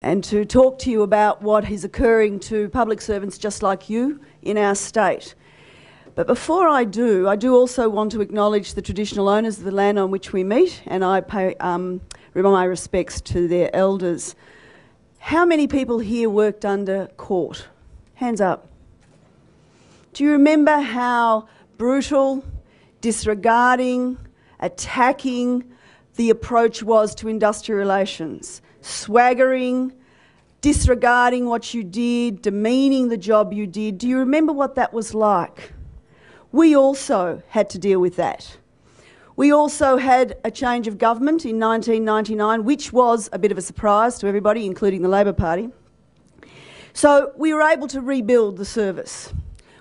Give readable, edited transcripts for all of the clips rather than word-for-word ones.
and to talk to you about what is occurring to public servants just like you in our state. But before I do also want to acknowledge the traditional owners of the land on which we meet, and I pay my respects to their elders. How many people here worked under court? Hands up. Do you remember how brutal, disregarding, attacking the approach was to industrial relations? Swaggering, disregarding what you did, demeaning the job you did. Do you remember what that was like? We also had to deal with that. We also had a change of government in 1999, which was a bit of a surprise to everybody, including the Labor Party. So we were able to rebuild the service.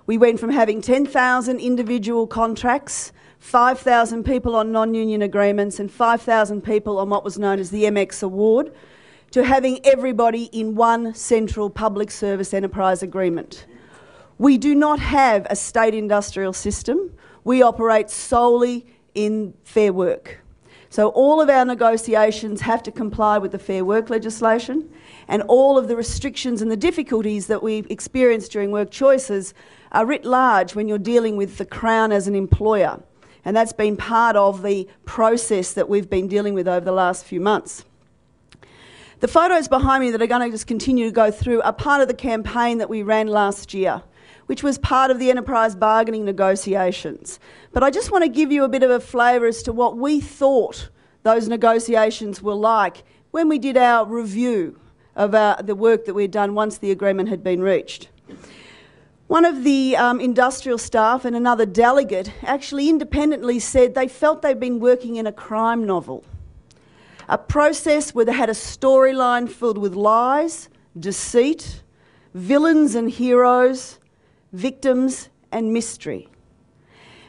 We went from having 10,000 individual contracts, 5,000 people on non-union agreements and 5,000 people on what was known as the MX Award, to having everybody in one central public service enterprise agreement. We do not have a state industrial system. We operate solely in Fair Work. So all of our negotiations have to comply with the Fair Work legislation, and all of the restrictions and the difficulties that we've experienced during work choices are writ large when you're dealing with the Crown as an employer. And that's been part of the process that we've been dealing with over the last few months. The photos behind me that are going to just continue to go through are part of the campaign that we ran last year, which was part of the enterprise bargaining negotiations. But I just want to give you a bit of a flavour as to what we thought those negotiations were like when we did our review of the work that we'd done once the agreement had been reached. One of the industrial staff and another delegate actually independently said they felt they'd been working in a crime novel, a process where they had a storyline filled with lies, deceit, villains and heroes, victims and mystery.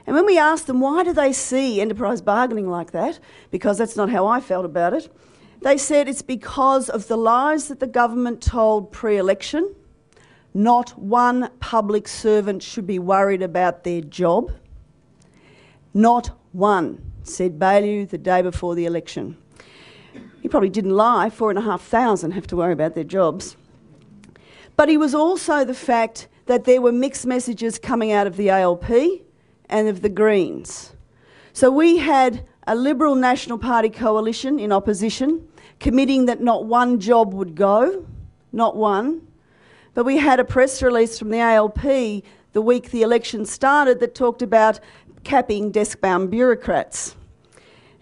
And when we asked them why do they see enterprise bargaining like that, because that's not how I felt about it, they said it's because of the lies that the government told pre-election. Not one public servant should be worried about their job. Not one, said Baillieu the day before the election. He probably didn't lie, 4,500 have to worry about their jobs. But he was also the fact that there were mixed messages coming out of the ALP and of the Greens. So we had a Liberal National Party coalition in opposition, committing that not one job would go, not one. But we had a press release from the ALP the week the election started that talked about capping desk-bound bureaucrats.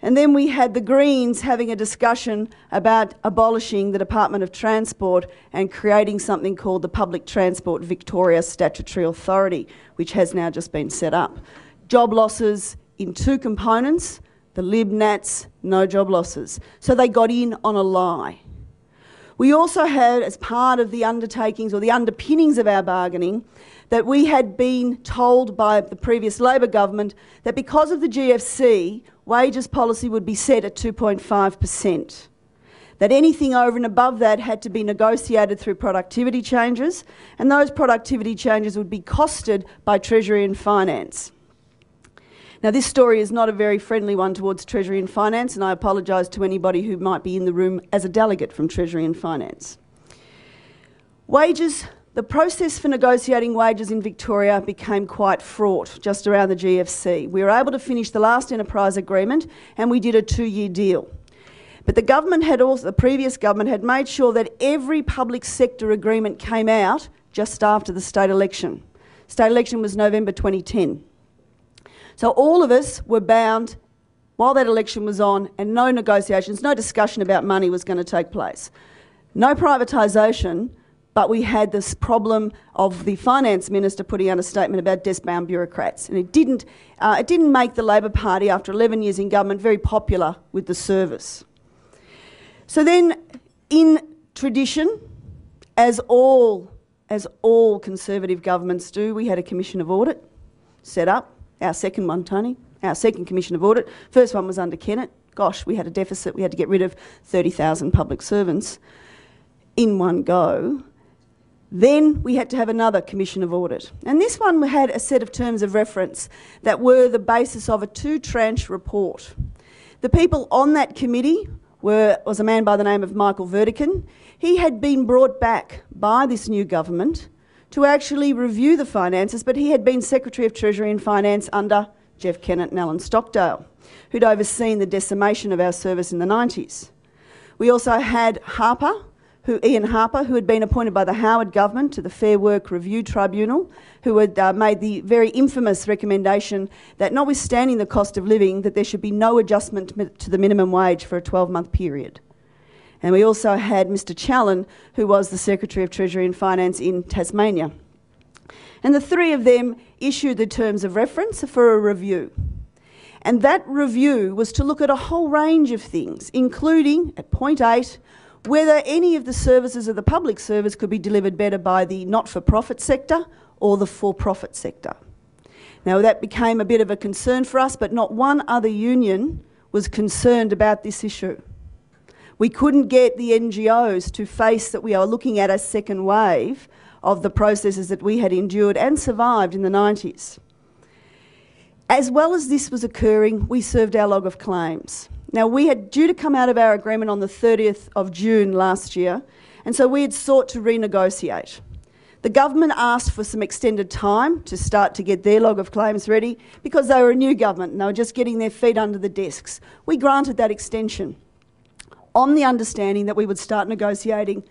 And then we had the Greens having a discussion about abolishing the Department of Transport and creating something called the Public Transport Victoria Statutory Authority, which has now just been set up. Job losses in two components, the Lib Nats, no job losses. So they got in on a lie. We also had, as part of the undertakings or the underpinnings of our bargaining, that we had been told by the previous Labor government that because of the GFC, wages policy would be set at 2.5%. That anything over and above that had to be negotiated through productivity changes, and those productivity changes would be costed by Treasury and Finance. Now, this story is not a very friendly one towards Treasury and Finance, and I apologise to anybody who might be in the room as a delegate from Treasury and Finance. Wages, the process for negotiating wages in Victoria became quite fraught just around the GFC. We were able to finish the last enterprise agreement and we did a 2-year deal. But the government had also, the previous government had made sure that every public sector agreement came out just after the state election. State election was November 2010. So all of us were bound while that election was on, and no negotiations, no discussion about money was going to take place. No privatisation, but we had this problem of the Finance Minister putting out a statement about desk-bound bureaucrats. And it didn't make the Labor Party, after 11 years in government, very popular with the service. So then, in tradition, as all Conservative governments do, we had a Commission of Audit set up. Our second one, Tony, our second Commission of Audit. First one was under Kennett. Gosh, we had a deficit. We had to get rid of 30,000 public servants in one go. Then we had to have another Commission of Audit. And this one had a set of terms of reference that were the basis of a 2-tranche report. The people on that committee was a man by the name of Michael Vertican. He had been brought back by this new government to actually review the finances, but he had been Secretary of Treasury and Finance under Jeff Kennett and Alan Stockdale, who'd overseen the decimation of our service in the 90s. We also had Ian Harper, who had been appointed by the Howard government to the Fair Work Review Tribunal, who had made the very infamous recommendation that, notwithstanding the cost of living, that there should be no adjustment to the minimum wage for a 12-month period. And we also had Mr Challen, who was the Secretary of Treasury and Finance in Tasmania. And the three of them issued the terms of reference for a review. And that review was to look at a whole range of things, including, at point 8, whether any of the services of the public service could be delivered better by the not-for-profit sector or the for-profit sector. Now, that became a bit of a concern for us, but not one other union was concerned about this issue. We couldn't get the NGOs to face that we are looking at a second wave of the processes that we had endured and survived in the 90s. As well as this was occurring, we served our log of claims. Now, we had due to come out of our agreement on the 30th of June last year, and so we had sought to renegotiate. The government asked for some extended time to start to get their log of claims ready because they were a new government and they were just getting their feet under the desks. We granted that extension on the understanding that we would start negotiating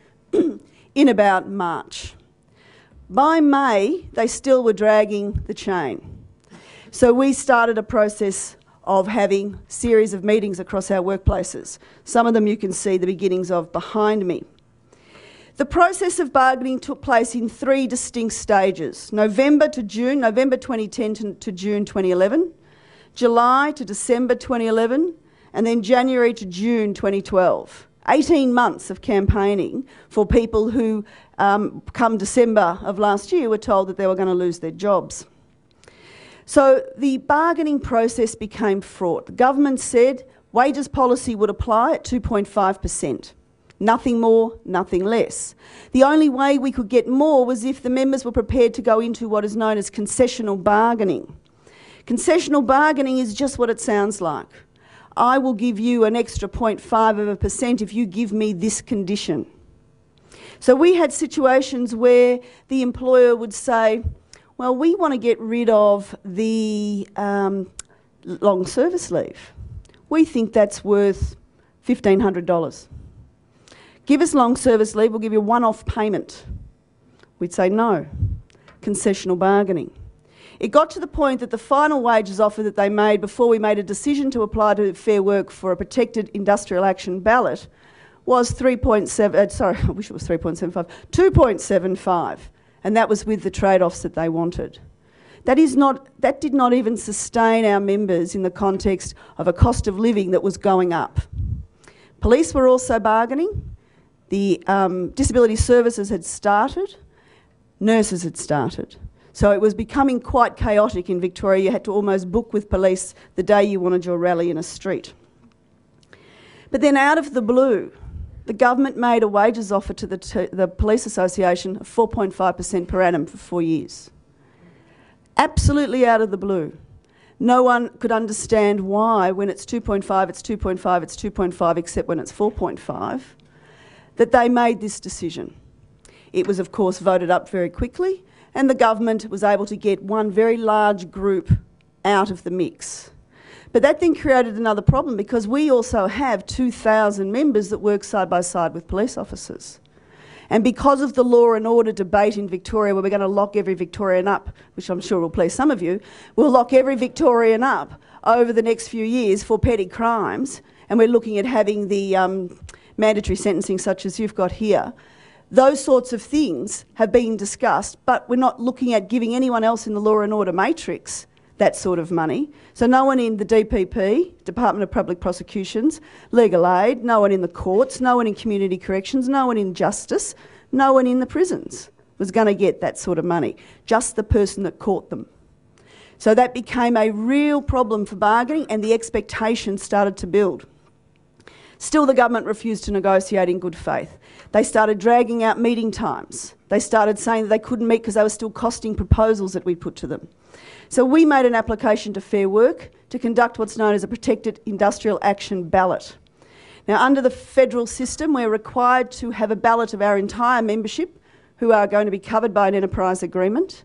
in about March. By May, they still were dragging the chain. So we started a process of having a series of meetings across our workplaces. Some of them you can see the beginnings of behind me. The process of bargaining took place in 3 distinct stages: November to June, November 2010 to June 2011, July to December 2011, and then January to June 2012. 18 months of campaigning for people who, come December of last year, were told that they were going to lose their jobs. So the bargaining process became fraught. The government said wages policy would apply at 2.5%. Nothing more, nothing less. The only way we could get more was if the members were prepared to go into what is known as concessional bargaining. Concessional bargaining is just what it sounds like. I will give you an extra 0.5% if you give me this condition. So we had situations where the employer would say, well, we want to get rid of the long service leave. We think that's worth $1,500. Give us long service leave, we'll give you a one-off payment. We'd say no. Concessional bargaining. It got to the point that the final wages offer that they made before we made a decision to apply to Fair Work for a protected industrial action ballot was 2.75, and that was with the trade-offs that they wanted. That did not even sustain our members in the context of a cost of living that was going up. Police were also bargaining. The disability services had started. Nurses had started. So it was becoming quite chaotic in Victoria. You had to almost book with police the day you wanted your rally in a street. But then out of the blue, the government made a wages offer to the Police Association of 4.5% per annum for 4 years. Absolutely out of the blue. No one could understand why, when it's 2.5, it's 2.5, it's 2.5, except when it's 4.5, that they made this decision. It was, of course, voted up very quickly, and the government was able to get one very large group out of the mix. But that then created another problem because we also have 2,000 members that work side by side with police officers. And because of the law and order debate in Victoria, where we're going to lock every Victorian up, which I'm sure will please some of you, we'll lock every Victorian up over the next few years for petty crimes, and we're looking at having the mandatory sentencing such as you've got here. Those sorts of things have been discussed, but we're not looking at giving anyone else in the law and order matrix that sort of money. So no one in the DPP, Department of Public Prosecutions, legal aid, no one in the courts, no one in community corrections, no one in justice, no one in the prisons was going to get that sort of money, just the person that caught them. So that became a real problem for bargaining, and the expectations started to build. Still, the government refused to negotiate in good faith. They started dragging out meeting times. They started saying that they couldn't meet because they were still costing proposals that we put to them. So we made an application to Fair Work to conduct what's known as a protected industrial action ballot. Now, under the federal system, we're required to have a ballot of our entire membership who are going to be covered by an enterprise agreement,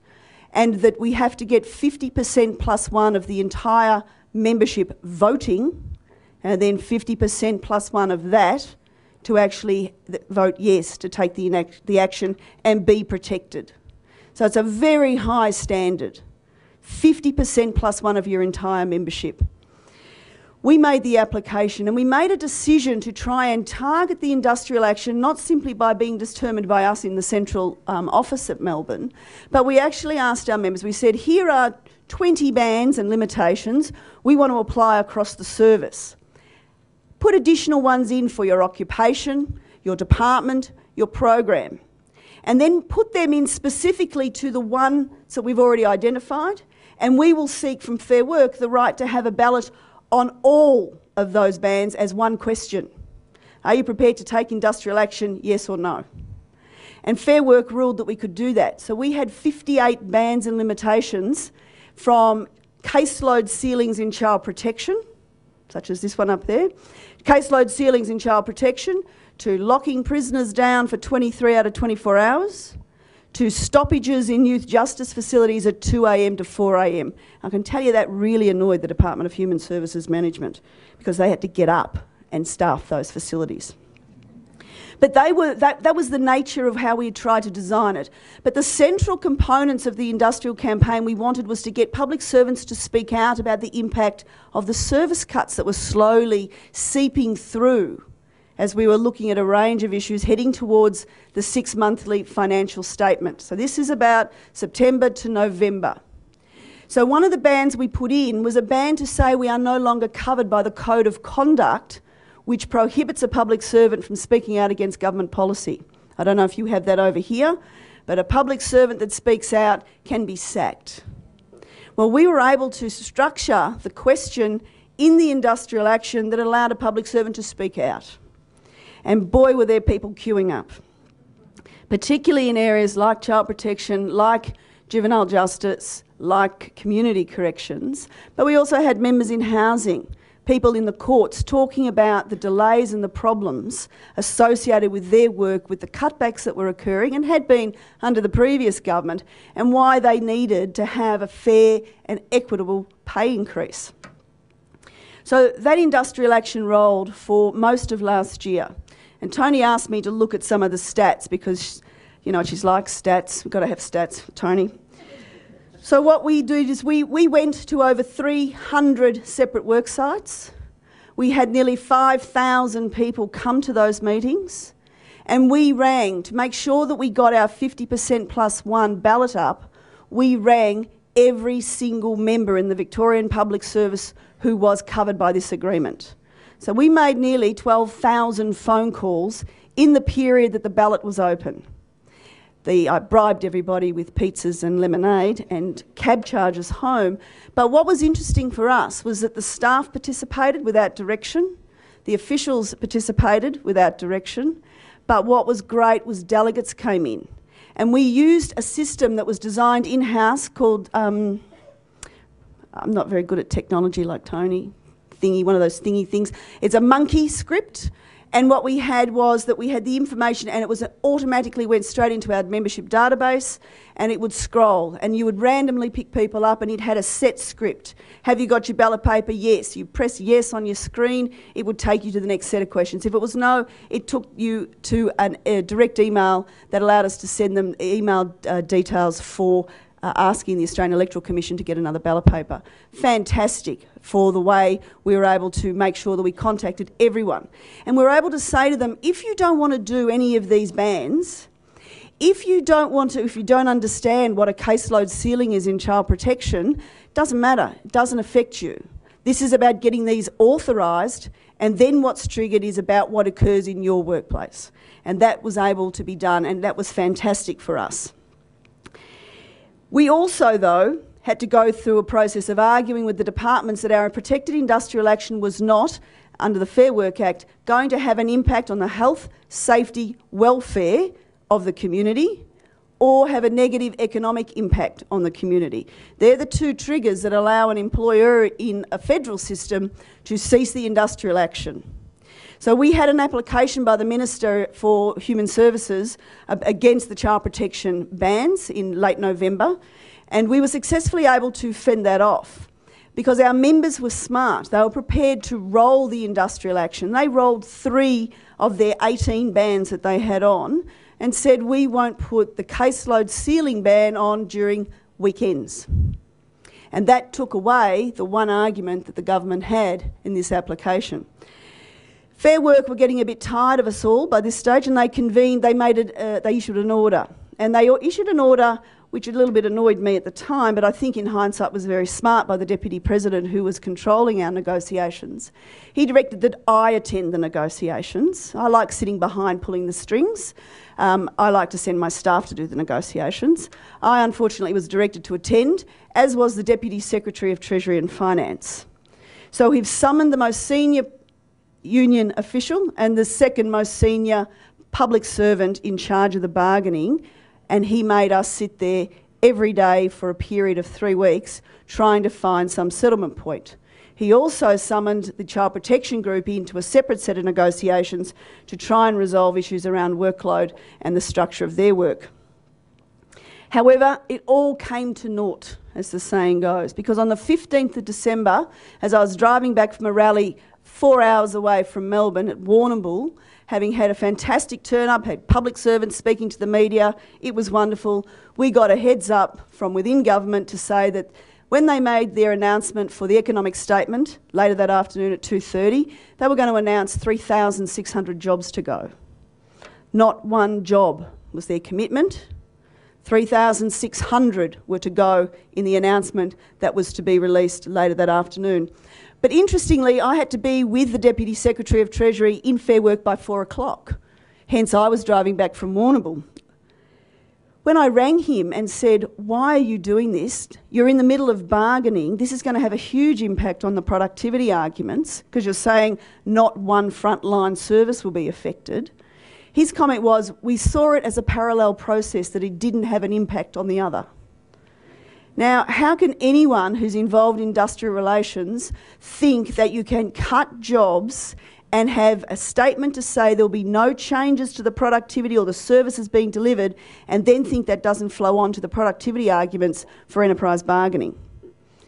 and that we have to get 50% plus one of the entire membership voting, and then 50% plus one of that to actually vote yes to take the action and be protected. So it's a very high standard, 50% plus one of your entire membership. We made the application and we made a decision to try and target the industrial action not simply by being determined by us in the central office at Melbourne, but we actually asked our members, we said, here are 20 bans and limitations we want to apply across the service. Put additional ones in for your occupation, your department, your program, and then put them in specifically to the ones that we've already identified, and we will seek from Fair Work the right to have a ballot on all of those bans as one question. Are you prepared to take industrial action, yes or no? And Fair Work ruled that we could do that. So we had 58 bans and limitations, from caseload ceilings in child protection, such as this one up there, caseload ceilings in child protection, to locking prisoners down for 23 out of 24 hours, to stoppages in youth justice facilities at 2 a.m. to 4 a.m. I can tell you that really annoyed the Department of Human Services Management, because they had to get up and staff those facilities. But that was the nature of how we tried to design it. But the central components of the industrial campaign we wanted was to get public servants to speak out about the impact of the service cuts that were slowly seeping through as we were looking at a range of issues heading towards the 6-monthly financial statement. So this is about September to November. So one of the bans we put in was a ban to say we are no longer covered by the Code of Conduct, which prohibits a public servant from speaking out against government policy. I don't know if you have that over here, but a public servant that speaks out can be sacked. Well, we were able to structure the question in the industrial action that allowed a public servant to speak out. And boy, were there people queuing up, particularly in areas like child protection, like juvenile justice, like community corrections. But we also had members in housing, people in the courts talking about the delays and the problems associated with their work with the cutbacks that were occurring and had been under the previous government, and why they needed to have a fair and equitable pay increase. So that industrial action rolled for most of last year. And Tony asked me to look at some of the stats because, you know, she's like stats. We've got to have stats, Tony. So what we do is we went to over 300 separate work sites. We had nearly 5,000 people come to those meetings, and we rang to make sure that we got our 50% plus one ballot up. We rang every single member in the Victorian Public Service who was covered by this agreement. So we made nearly 12,000 phone calls in the period that the ballot was open. I bribed everybody with pizzas and lemonade and cab charges home. But what was interesting for us was that the staff participated without direction, the officials participated without direction, but what was great was delegates came in. And we used a system that was designed in-house called, I'm not very good at technology like Tony, one of those thingy things. It's a monkey script, and what we had was that we had the information, and it automatically went straight into our membership database, and it would scroll, and you would randomly pick people up, and it had a set script. Have you got your ballot paper? Yes. You press yes on your screen, it would take you to the next set of questions. If it was no, it took you to a direct email that allowed us to send them email details for asking the Australian Electoral Commission to get another ballot paper. Fantastic for the way we were able to make sure that we contacted everyone. And we were able to say to them, if you don't want to do any of these bans, if you don't understand what a caseload ceiling is in child protection, doesn't matter, it doesn't affect you. This is about getting these authorised, and then what's triggered is about what occurs in your workplace. And that was able to be done, and that was fantastic for us. We also, though, had to go through a process of arguing with the departments that our protected industrial action was not, under the Fair Work Act, going to have an impact on the health, safety, welfare of the community, or have a negative economic impact on the community. They're the two triggers that allow an employer in a federal system to cease the industrial action. So we had an application by the Minister for Human Services against the child protection bans in late November, and we were successfully able to fend that off because our members were smart. They were prepared to roll the industrial action. They rolled 3 of their 18 bans that they had on and said we won't put the caseload ceiling ban on during weekends. And that took away the one argument that the government had in this application. Fair Work were getting a bit tired of us all by this stage, and they issued an order. And they issued an order which a little bit annoyed me at the time, but I think in hindsight was very smart by the Deputy President who was controlling our negotiations. He directed that I attend the negotiations. I like sitting behind pulling the strings. I like to send my staff to do the negotiations. I unfortunately was directed to attend, as was the Deputy Secretary of Treasury and Finance. So we've summoned the most senior union official and the second most senior public servant in charge of the bargaining, and he made us sit there every day for a period of 3 weeks trying to find some settlement point. He also summoned the child protection group into a separate set of negotiations to try and resolve issues around workload and the structure of their work. However, it all came to naught, as the saying goes, because on the 15th of December, as I was driving back from a rally 4 hours away from Melbourne at Warrnambool, having had a fantastic turn-up, had public servants speaking to the media, it was wonderful. We got a heads up from within government to say that when they made their announcement for the economic statement later that afternoon at 2:30, they were going to announce 3,600 jobs to go. Not one job was their commitment. 3,600 were to go in the announcement that was to be released later that afternoon. But interestingly, I had to be with the Deputy Secretary of Treasury in Fair Work by 4 o'clock. Hence, I was driving back from Warrnambool. When I rang him and said, why are you doing this? You're in the middle of bargaining. This is going to have a huge impact on the productivity arguments because you're saying not one frontline service will be affected. His comment was, we saw it as a parallel process, that it didn't have an impact on the other. Now, how can anyone who's involved in industrial relations think that you can cut jobs and have a statement to say there'll be no changes to the productivity or the services being delivered, and then think that doesn't flow on to the productivity arguments for enterprise bargaining?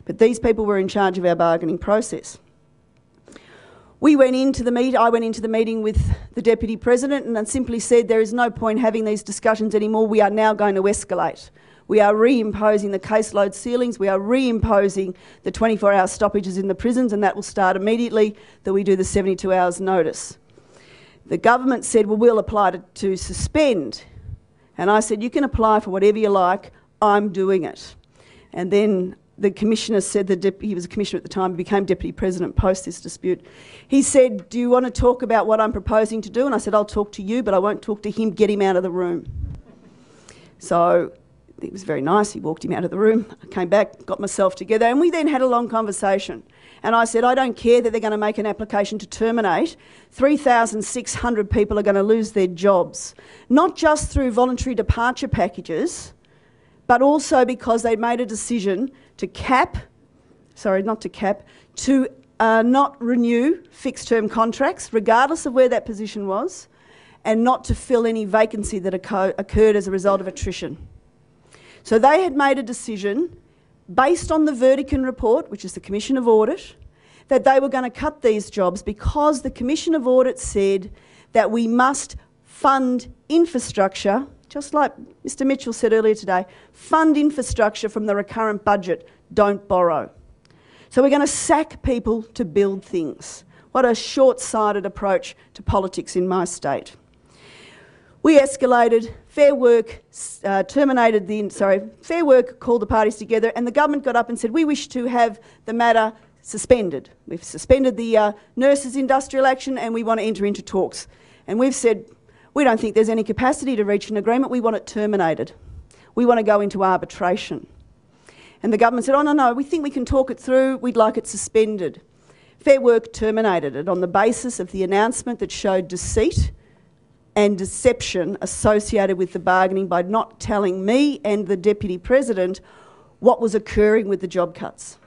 But these people were in charge of our bargaining process. I went into the meeting with the Deputy President and simply said there is no point having these discussions anymore. We are now going to escalate. We are reimposing the caseload ceilings. We are reimposing the 24-hour stoppages in the prisons, and that will start immediately that we do the 72 hours notice. The government said, well, we'll apply to suspend. And I said, you can apply for whatever you like. I'm doing it. And then the Commissioner said, he was a Commissioner at the time, became Deputy President post this dispute. He said, do you want to talk about what I'm proposing to do? And I said, I'll talk to you, but I won't talk to him. Get him out of the room. So it was very nice. He walked him out of the room. I came back, got myself together, and we then had a long conversation. And I said, I don't care that they're going to make an application to terminate. 3,600 people are going to lose their jobs, not just through voluntary departure packages, but also because they made a decision to not renew fixed-term contracts, regardless of where that position was, and not to fill any vacancy that occurred as a result of attrition. So they had made a decision, based on the Verdicon report, which is the Commission of Audit, that they were going to cut these jobs because the Commission of Audit said that we must fund infrastructure, just like Mr Mitchell said earlier today, fund infrastructure from the recurrent budget, don't borrow. So we're going to sack people to build things. What a short-sighted approach to politics in my state. We escalated. Fair Work Fair Work called the parties together, and the government got up and said, we wish to have the matter suspended. We've suspended the nurses' industrial action and we want to enter into talks. And we've said, we don't think there's any capacity to reach an agreement. We want it terminated. We want to go into arbitration. And the government said, oh, no, we think we can talk it through. We'd like it suspended. Fair Work terminated it on the basis of the announcement that showed deceit and deception associated with the bargaining by not telling me and the Deputy President what was occurring with the job cuts.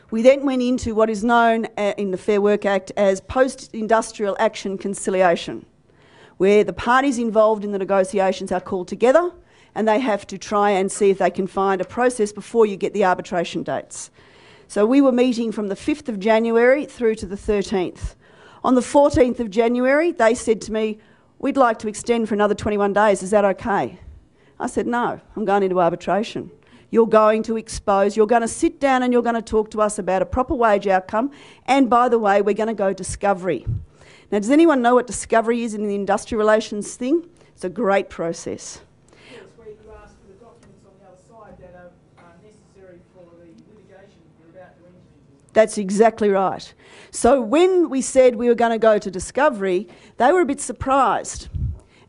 We then went into what is known in the Fair Work Act as post-industrial action conciliation, where the parties involved in the negotiations are called together and they have to try and see if they can find a process before you get the arbitration dates. So we were meeting from the 5th of January through to the 13th. On the 14th of January, they said to me, "We'd like to extend for another 21 days, is that okay?" I said, "No, I'm going into arbitration. You're going to expose, you're going to sit down and you're going to talk to us about a proper wage outcome, and by the way, we're going to go discovery." Now, does anyone know what discovery is in the industrial relations thing? It's a great process. Yes, where you ask for the documents on the other side that are necessary for the litigation you're about to enter into. That's exactly right. So when we said we were going to go to discovery, they were a bit surprised.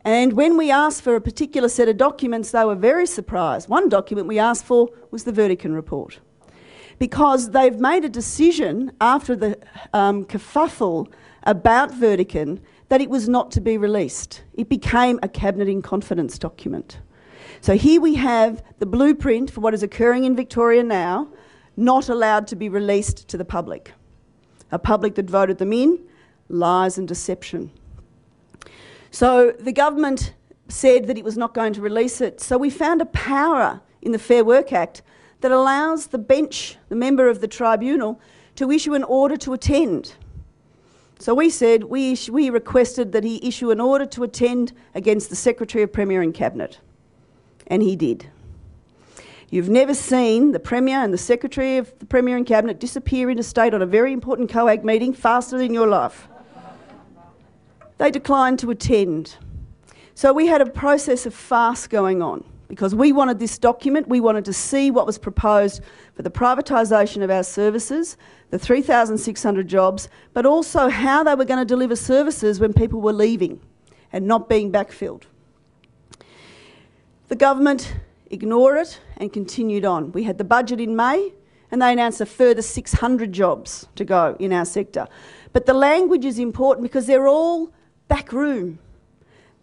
And when we asked for a particular set of documents, they were very surprised. One document we asked for was the Vertican report, because they've made a decision after the kerfuffle about Vertican that it was not to be released. It became a cabinet in confidence document. So here we have the blueprint for what is occurring in Victoria now, not allowed to be released to the public. A public that voted them in, lies and deception. So the government said that it was not going to release it. So we found a power in the Fair Work Act that allows the bench, the member of the tribunal, to issue an order to attend. So we said, we requested that he issue an order to attend against the Secretary of Premier and Cabinet. And he did. You've never seen the Premier and the Secretary of the Premier and Cabinet disappear into state on a very important COAG meeting faster than your life. They declined to attend. So we had a process of farce going on because we wanted this document, we wanted to see what was proposed for the privatisation of our services, the 3,600 jobs, but also how they were going to deliver services when people were leaving and not being backfilled. The government ignored it and continued on. We had the budget in May and they announced a further 600 jobs to go in our sector. But the language is important because they're all back room.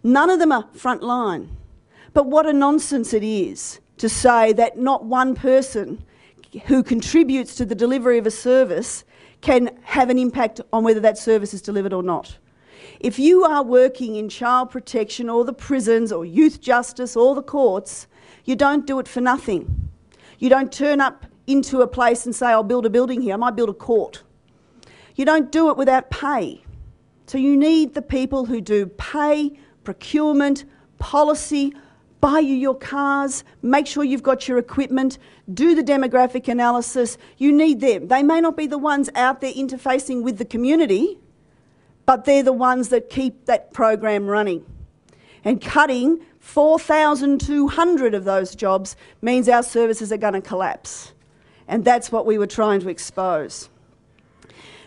None of them are front line. But what a nonsense it is to say that not one person who contributes to the delivery of a service can have an impact on whether that service is delivered or not. If you are working in child protection or the prisons or youth justice or the courts, you don't do it for nothing. You don't turn up into a place and say, "I'll build a building here, I might build a court." You don't do it without pay. So you need the people who do pay, procurement, policy, buy you your cars, make sure you've got your equipment, do the demographic analysis. You need them. They may not be the ones out there interfacing with the community, but they're the ones that keep that program running. And cutting 4,200 of those jobs means our services are going to collapse. And that's what we were trying to expose.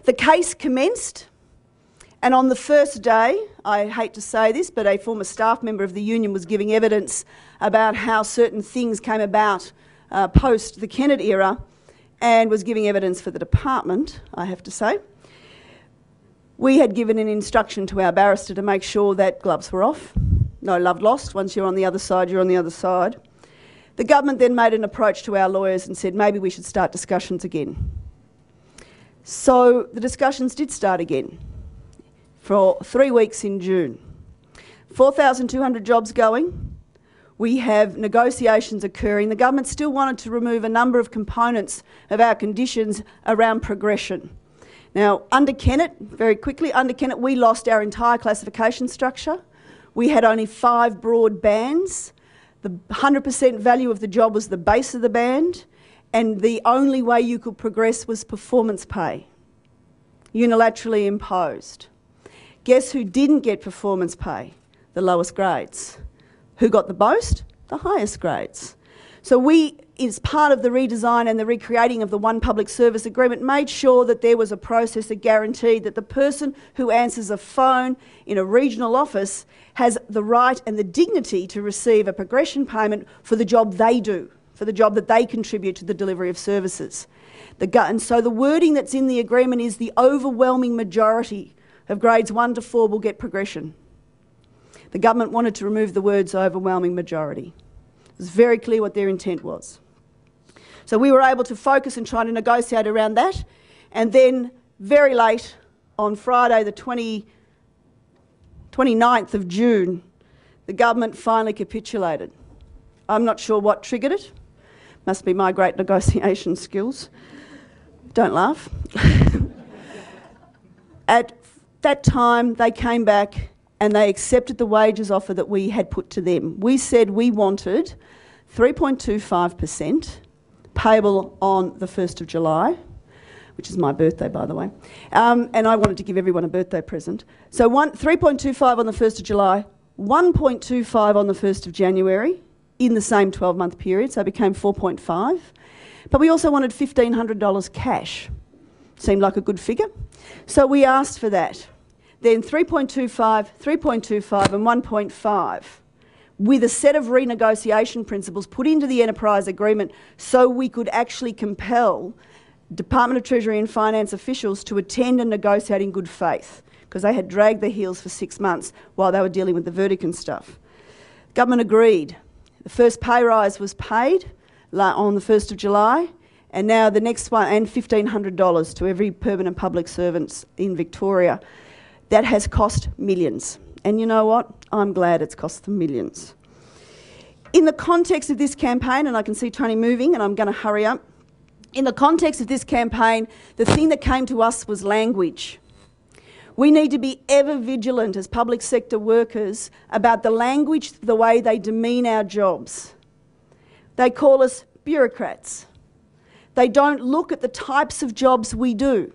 The case commenced. And on the first day, I hate to say this, but a former staff member of the union was giving evidence about how certain things came about post the Kennett era and was giving evidence for the department, I have to say. We had given an instruction to our barrister to make sure that gloves were off. No love lost. Once you're on the other side, you're on the other side. The government then made an approach to our lawyers and said maybe we should start discussions again. So the discussions did start again. For 3 weeks in June. 4,200 jobs going. We have negotiations occurring. The government still wanted to remove a number of components of our conditions around progression. Now, under Kennett, very quickly, under Kennett we lost our entire classification structure. We had only 5 broad bands. The 100% value of the job was the base of the band, and the only way you could progress was performance pay, unilaterally imposed. Guess who didn't get performance pay? The lowest grades. Who got the most? The highest grades. So we, as part of the redesign and the recreating of the One Public Service Agreement, made sure that there was a process that guaranteed that the person who answers a phone in a regional office has the right and the dignity to receive a progression payment for the job they do, for the job that they contribute to the delivery of services. And so the wording that's in the agreement is the overwhelming majority of grades 1 to 4 will get progression. The government wanted to remove the words overwhelming majority. It was very clear what their intent was. So we were able to focus and try to negotiate around that. And then very late on Friday, the 29th of June, the government finally capitulated. I'm not sure what triggered it. Must be my great negotiation skills. Don't laugh. At that time, they came back and they accepted the wages offer that we had put to them. We said we wanted 3.25% payable on the 1st of July, which is my birthday, by the way. And I wanted to give everyone a birthday present. So 3.25 on the 1st of July, 1.25 on the 1st of January in the same 12-month period, so it became 4.5. But we also wanted $1,500 cash. Seemed like a good figure. So we asked for that. Then 3.25, 3.25 and 1.5 with a set of renegotiation principles put into the enterprise agreement so we could actually compel Department of Treasury and Finance officials to attend and negotiate in good faith, because they had dragged their heels for 6 months while they were dealing with the verdict and stuff. Government agreed. The first pay rise was paid on the 1st of July, and now the next one, and $1,500 to every permanent public servant in Victoria. That has cost millions. And you know what? I'm glad it's cost them millions. In the context of this campaign, and I can see Tony moving, and I'm going to hurry up. In the context of this campaign, the thing that came to us was language. We need to be ever vigilant as public sector workers about the language, the way they demean our jobs. They call us bureaucrats. They don't look at the types of jobs we do.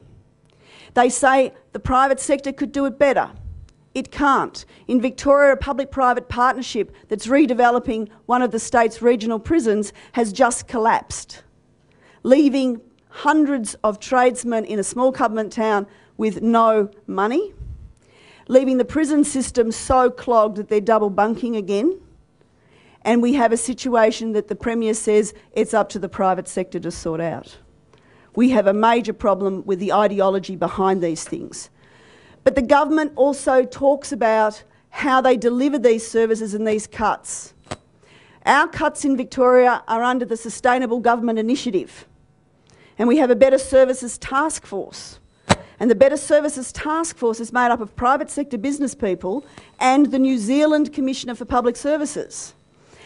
They say the private sector could do it better. It can't. In Victoria, a public-private partnership that's redeveloping one of the state's regional prisons has just collapsed, leaving hundreds of tradesmen in a small government town with no money, leaving the prison system so clogged that they're double bunking again. And we have a situation that the Premier says it's up to the private sector to sort out. We have a major problem with the ideology behind these things. But the government also talks about how they deliver these services and these cuts. Our cuts in Victoria are under the Sustainable Government Initiative. And we have a Better Services Task Force. And the Better Services Task Force is made up of private sector business people and the New Zealand Commissioner for Public Services.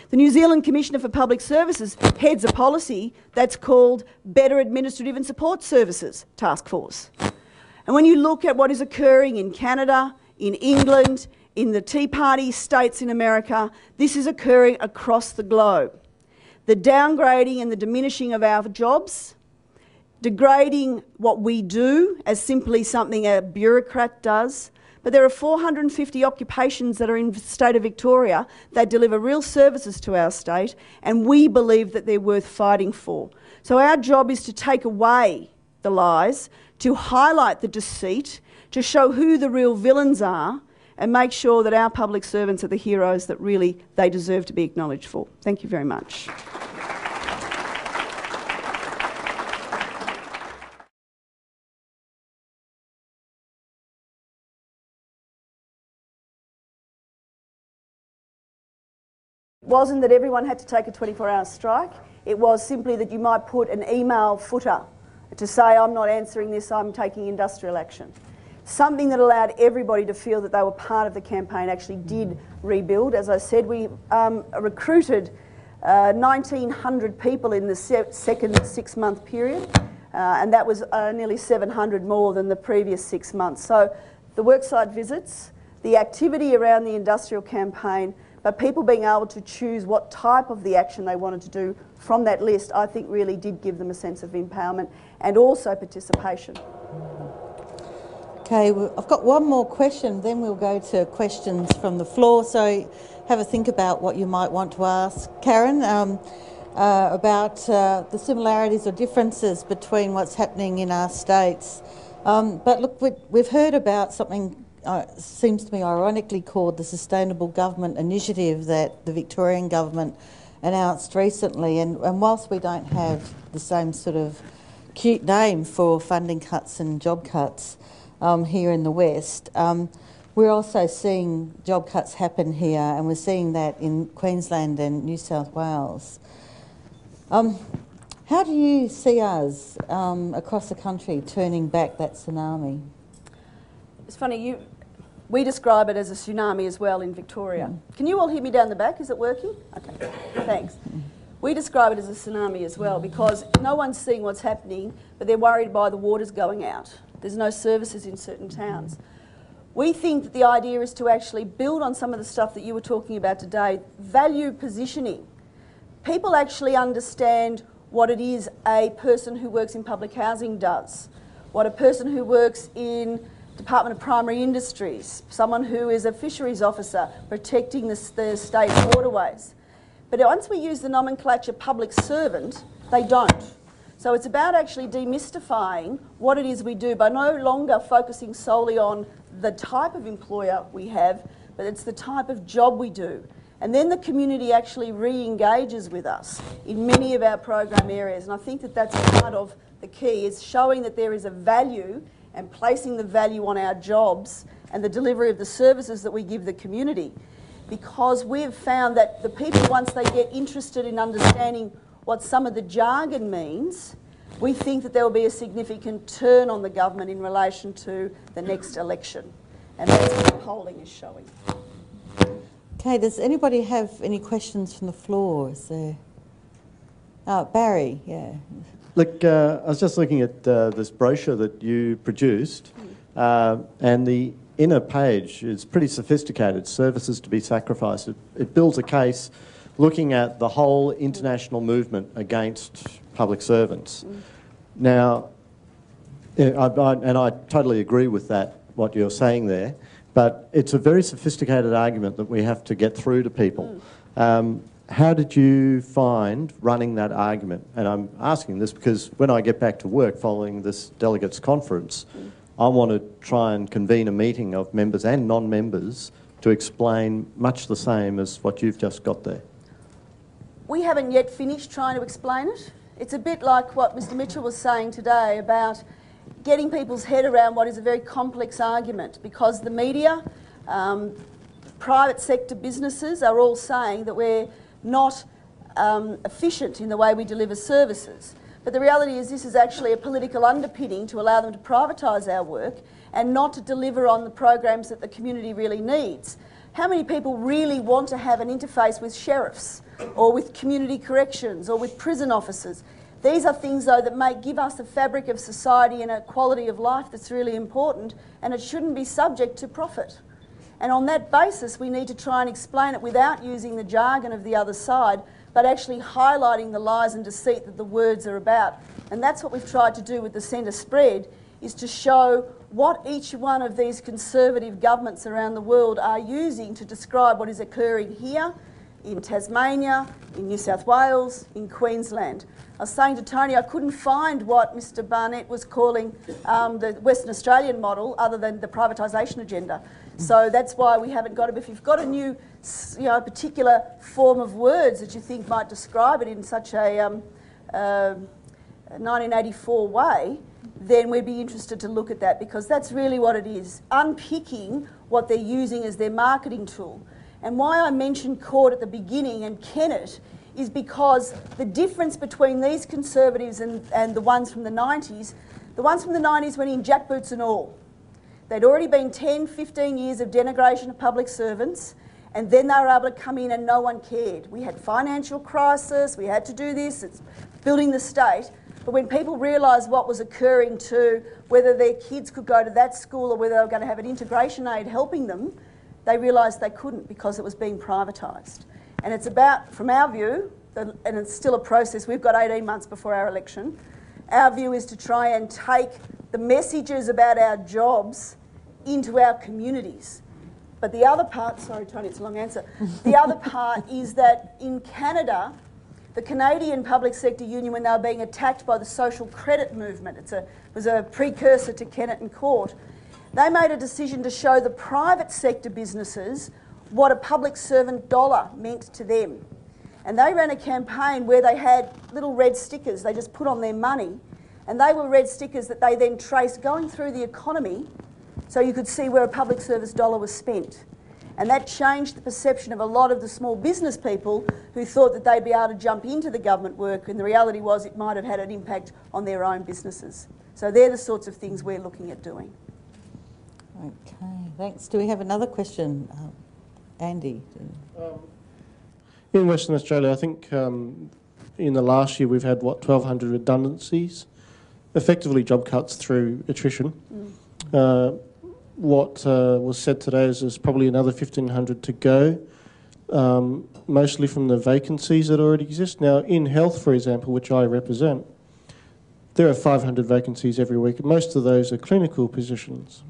The New Zealand Commissioner for Public Services heads a policy that's called Better Administrative and Support Services Task Force. And when you look at what is occurring in Canada, in England, in the Tea Party states in America, this is occurring across the globe. The downgrading and the diminishing of our jobs, degrading what we do as simply something a bureaucrat does. But there are 450 occupations that are in the state of Victoria that deliver real services to our state, and we believe that they're worth fighting for. So our job is to take away the lies, to highlight the deceit, to show who the real villains are, and make sure that our public servants are the heroes that really they deserve to be acknowledged for. Thank you very much. It wasn't that everyone had to take a 24-hour strike. It was simply that you might put an email footer to say, I'm not answering this, I'm taking industrial action. Something that allowed everybody to feel that they were part of the campaign actually did rebuild. As I said, we recruited 1,900 people in the second 6-month period, and that was nearly 700 more than the previous 6 months. So the worksite visits, the activity around the industrial campaign, but people being able to choose what type of the action they wanted to do from that list, I think really did give them a sense of empowerment and also participation. Okay, well, I've got one more question, then we'll go to questions from the floor. So have a think about what you might want to ask Karen about the similarities or differences between what's happening in our states. But look, we've heard about something seems to me ironically called the Sustainable Government Initiative that the Victorian government announced recently, and whilst we don't have the same sort of cute name for funding cuts and job cuts here in the West, we're also seeing job cuts happen here, and we're seeing that in Queensland and New South Wales. How do you see us across the country turning back that tsunami? It's funny, we describe it as a tsunami as well in Victoria. Can you all hear me down the back? Is it working? Okay, thanks. We describe it as a tsunami as well because no one's seeing what's happening, but they're worried by the waters going out. There's no services in certain towns. We think that the idea is to actually build on some of the stuff that you were talking about today, value positioning. People actually understand what it is a person who works in public housing does, what a person who works in Department of Primary Industries, someone who is a fisheries officer protecting the state waterways. But once we use the nomenclature public servant, they don't. So it's about actually demystifying what it is we do by no longer focusing solely on the type of employer we have, but it's the type of job we do. And then the community actually re-engages with us in many of our program areas. And I think that that's part of the key, is showing that there is a value and placing the value on our jobs and the delivery of the services that we give the community. Because we've found that the people, once they get interested in understanding what some of the jargon means, we think that there will be a significant turn on the government in relation to the next election. And that's what the polling is showing. Okay, does anybody have any questions from the floor? Is there... Oh, Barry, yeah. Look, I was just looking at this brochure that you produced, and the inner page is pretty sophisticated, services to be sacrificed. It builds a case looking at the whole international movement against public servants. Now, I totally agree with that, what you're saying there, but it's a very sophisticated argument that we have to get through to people. How did you find running that argument? And I'm asking this because when I get back to work following this delegates conference, I want to try and convene a meeting of members and non-members to explain much the same as what you've just got there. We haven't yet finished trying to explain it. It's a bit like what Mr. Mitchell was saying today about getting people's head around what is a very complex argument, because the media, private sector businesses are all saying that we're not efficient in the way we deliver services. But the reality is this is actually a political underpinning to allow them to privatise our work and not to deliver on the programs that the community really needs. How many people really want to have an interface with sheriffs or with community corrections or with prison officers? These are things, though, that give us a fabric of society and a quality of life that's really important, and it shouldn't be subject to profit. And on that basis, we need to try and explain it without using the jargon of the other side, but actually highlighting the lies and deceit that the words are about. And that's what we've tried to do with the centre spread, is to show what each one of these conservative governments around the world are using to describe what is occurring here, in Tasmania, in New South Wales, in Queensland. I was saying to Tony, I couldn't find what Mr. Barnett was calling the Western Australian model other than the privatisation agenda. So that's why we haven't got it. If you've got a new, particular form of words that you think might describe it in such a 1984 way, then we'd be interested to look at that, because that's really what it is, unpicking what they're using as their marketing tool. And why I mentioned Court at the beginning and Kennett is because the difference between these Conservatives and the ones from the 90s, the ones from the 90s went in jackboots and all. They'd already been 10, 15 years of denigration of public servants, and then they were able to come in and no one cared. We had financial crisis, we had to do this, it's building the state. But when people realised what was occurring to whether their kids could go to that school or whether they were going to have an integration aid helping them, they realised they couldn't because it was being privatised. And it's about, from our view, and it's still a process, we've got 18 months before our election, our view is to try and take the messages about our jobs into our communities. But the other part, sorry Tony, it's a long answer, the other part is that in Canada, the Canadian Public Sector Union, when they were being attacked by the social credit movement, it was a precursor to Kennett and Court, they made a decision to show the private sector businesses what a public servant dollar meant to them. And they ran a campaign where they had little red stickers they just put on their money, and they were red stickers that they then traced going through the economy so you could see where a public service dollar was spent. And that changed the perception of a lot of the small business people who thought that they'd be able to jump into the government work, and the reality was it might have had an impact on their own businesses. So they're the sorts of things we're looking at doing. Okay, thanks. Do we have another question? Andy? In Western Australia, I think in the last year we've had, 1,200 redundancies, effectively job cuts through attrition. What was said today is there's probably another 1,500 to go, mostly from the vacancies that already exist. Now, in health, for example, which I represent, there are 500 vacancies every week. Most of those are clinical positions.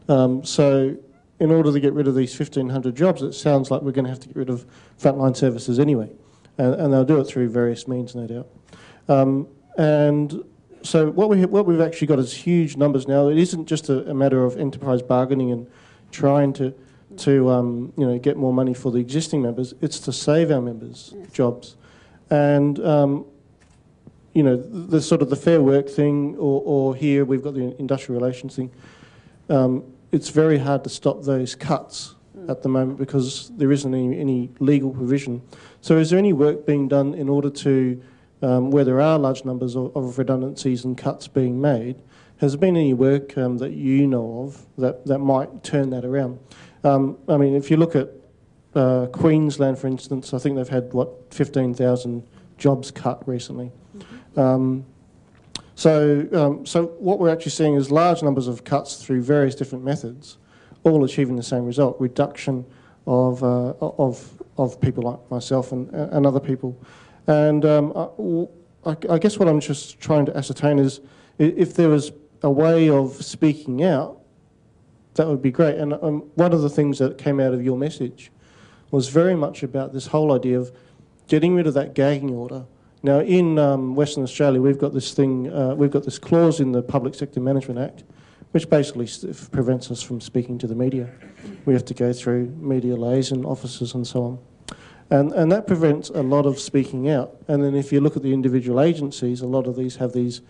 So in order to get rid of these 1,500 jobs, it sounds like we're going to have to get rid of frontline services anyway. And they'll do it through various means, no doubt. And so what we've actually got is huge numbers now. It isn't just a matter of enterprise bargaining and trying to get more money for the existing members. It's to save our members' jobs. And the sort of the fair work thing, or here we've got the industrial relations thing. It's very hard to stop those cuts at the moment because there isn't any legal provision. So is there any work being done in order to, where there are large numbers of redundancies and cuts being made, has there been any work that you know of that might turn that around? I mean, if you look at Queensland, for instance, I think they've had, 15,000 jobs cut recently. So what we're actually seeing is large numbers of cuts through various different methods, all achieving the same result: reduction of people like myself and other people. And I guess what I'm just trying to ascertain is if there was a way of speaking out, that would be great. And one of the things that came out of your message was very much about this whole idea of getting rid of that gagging order. Now, in Western Australia, we've got this clause in the Public Sector Management Act, which basically prevents us from speaking to the media. We have to go through media liaison officers and so on. And that prevents a lot of speaking out. And then if you look at the individual agencies, a lot of these have these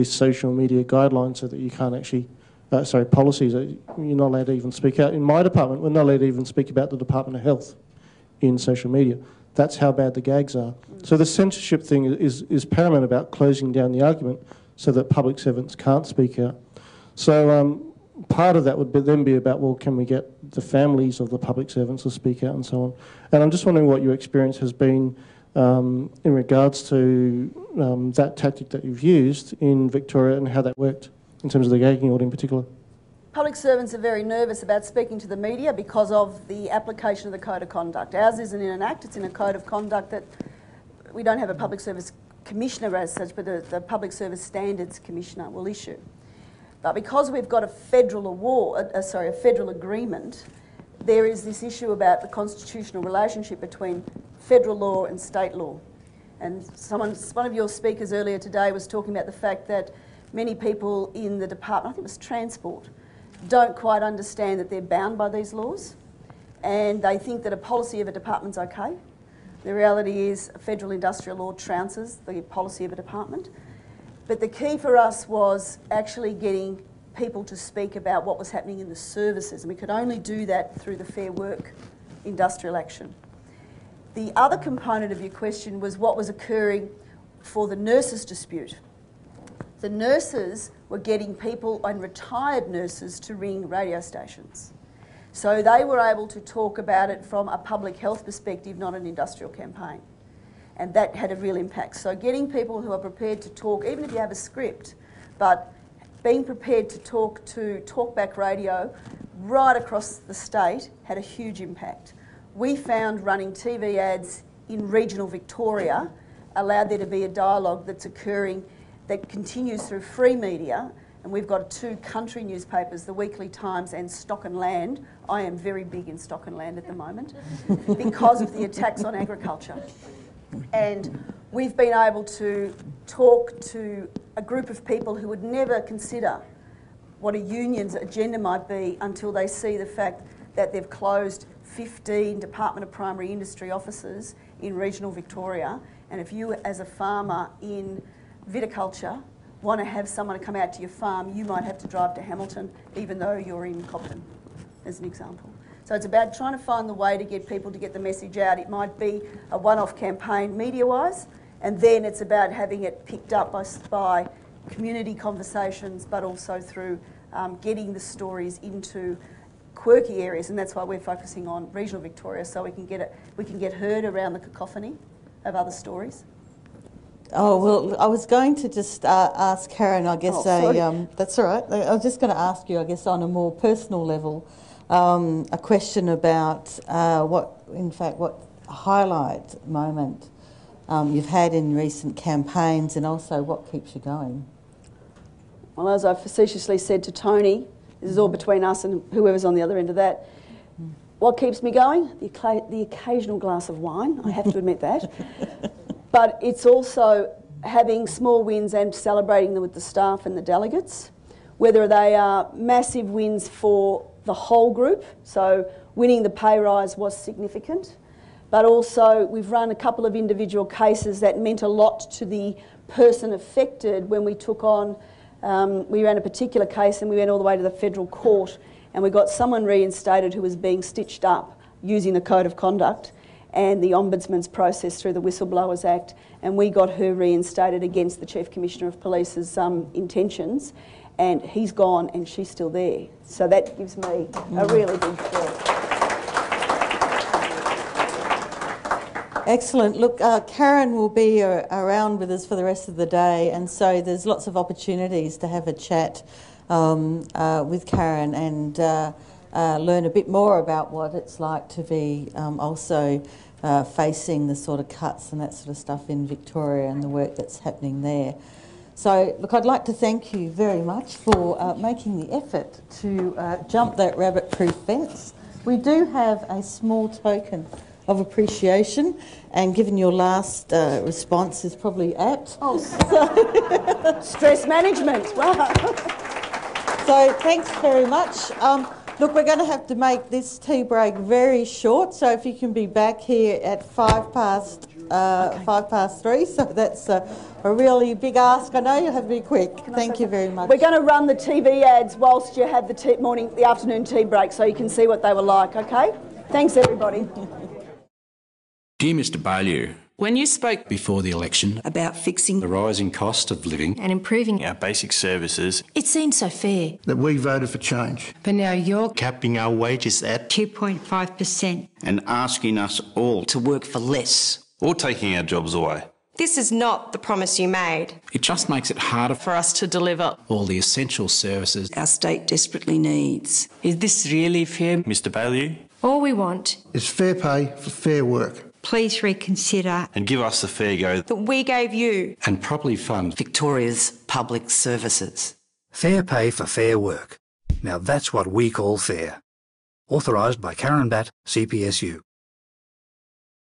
social media guidelines so that you can't actually, policies, that you're not allowed to even speak out. In my department, we're not allowed to even speak about the Department of Health in social media. That's how bad the gags are. So the censorship thing is paramount about closing down the argument so that public servants can't speak out. So part of that would then be about, well, can we get the families of the public servants to speak out and so on? And I'm just wondering what your experience has been in regards to that tactic that you've used in Victoria and how that worked in terms of the gagging order in particular. Public servants are very nervous about speaking to the media because of the application of the Code of Conduct. Ours isn't in an act, it's in a Code of Conduct that we don't have a Public Service Commissioner as such, but the Public Service Standards Commissioner will issue. But because we've got a federal a federal agreement, there is this issue about the constitutional relationship between federal law and state law. And one of your speakers earlier today was talking about the fact that many people in the department, I think it was transport, don't quite understand that they're bound by these laws, and they think that a policy of a department's okay. The reality is federal industrial law trounces the policy of a department. But the key for us was actually getting people to speak about what was happening in the services, and we could only do that through the Fair Work industrial action. The other component of your question was what was occurring for the nurses' dispute. The nurses were getting people and retired nurses to ring radio stations. So they were able to talk about it from a public health perspective, not an industrial campaign. And that had a real impact. So getting people who are prepared to talk, even if you have a script, but being prepared to talk to talkback radio right across the state had a huge impact. We found running TV ads in regional Victoria allowed there to be a dialogue that's occurring that continues through free media, and we've got 2 country newspapers, the Weekly Times and Stock and Land. I am very big in Stock and Land at the moment because of the attacks on agriculture. And we've been able to talk to a group of people who would never consider what a union's agenda might be until they see the fact that they've closed 15 Department of Primary Industry offices in regional Victoria. And if you, as a farmer in viticulture, want to have someone to come out to your farm, you might have to drive to Hamilton, even though you're in Cobden, as an example. So it's about trying to find the way to get people to get the message out. It might be a one-off campaign media-wise, and then it's about having it picked up by community conversations, but also through getting the stories into quirky areas, and that's why we're focusing on regional Victoria, so we can get heard around the cacophony of other stories. Oh, well, I was going to just ask Karen, I guess, that's all right. I was just going to ask you, I guess, on a more personal level, a question about what highlight moment you've had in recent campaigns, and also what keeps you going. Well, as I facetiously said to Tony, this is all between us and whoever's on the other end of that. What keeps me going? The occasional glass of wine, I have to admit that. But it's also having small wins and celebrating them with the staff and the delegates, whether they are massive wins for the whole group. So winning the pay rise was significant, but also we've run a couple of individual cases that meant a lot to the person affected when we took on. We ran a particular case and we went all the way to the federal court, and we got someone reinstated who was being stitched up using the Code of Conduct and the Ombudsman's process through the Whistleblowers Act, and we got her reinstated against the Chief Commissioner of Police's intentions, and he's gone and she's still there. So that gives me a really big thrill. Excellent. Look, Karen will be around with us for the rest of the day, and so there's lots of opportunities to have a chat with Karen and learn a bit more about what it's like to be also facing the sort of cuts and that sort of stuff in Victoria and the work that's happening there. So, look, I'd like to thank you very much for making the effort to jump that rabbit-proof fence. We do have a small token of appreciation, and given your last response is probably apt. Oh, stress management. Wow. So thanks very much. Look, we're going to have to make this tea break very short, so if you can be back here at 3:05, so that's a really big ask. I know you'll have to be quick. Thank you very much. We're going to run the TV ads whilst you have the afternoon tea break, so you can see what they were like, okay? Thanks, everybody. Dear Mr Baillieu, when you spoke before the election about fixing the rising cost of living and improving our basic services, it seemed so fair. That we voted for change. But now you're capping our wages at 2.5% and asking us all to work for less. or taking our jobs away. This is not the promise you made. It just makes it harder For us to deliver all the essential services our state desperately needs. Is this really fair? Mr Baillieu, All we want It's fair pay for fair work. please reconsider and give us the fair go that we gave you. and properly fund Victoria's public services. Fair pay for fair work. Now that's what we call fair. Authorised by Karen Batt, CPSU.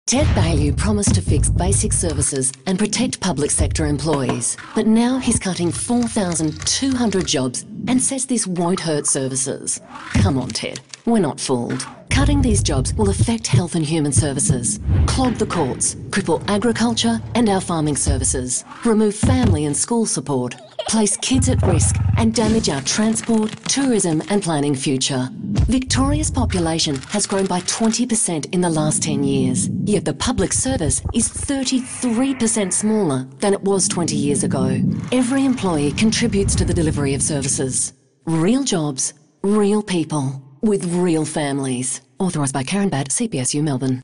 Ted Baillieu promised to fix basic services and protect public sector employees. But now he's cutting 4,200 jobs and says this won't hurt services. Come on, Ted. We're not fooled. Cutting these jobs will affect health and human services, clog the courts, cripple agriculture and our farming services, remove family and school support, place kids at risk and damage our transport, tourism and planning future. Victoria's population has grown by 20% in the last 10 years, yet the public service is 33% smaller than it was 20 years ago. Every employee contributes to the delivery of services. Real jobs, real people, with real families. Authorised by Karen Batt, CPSU Melbourne.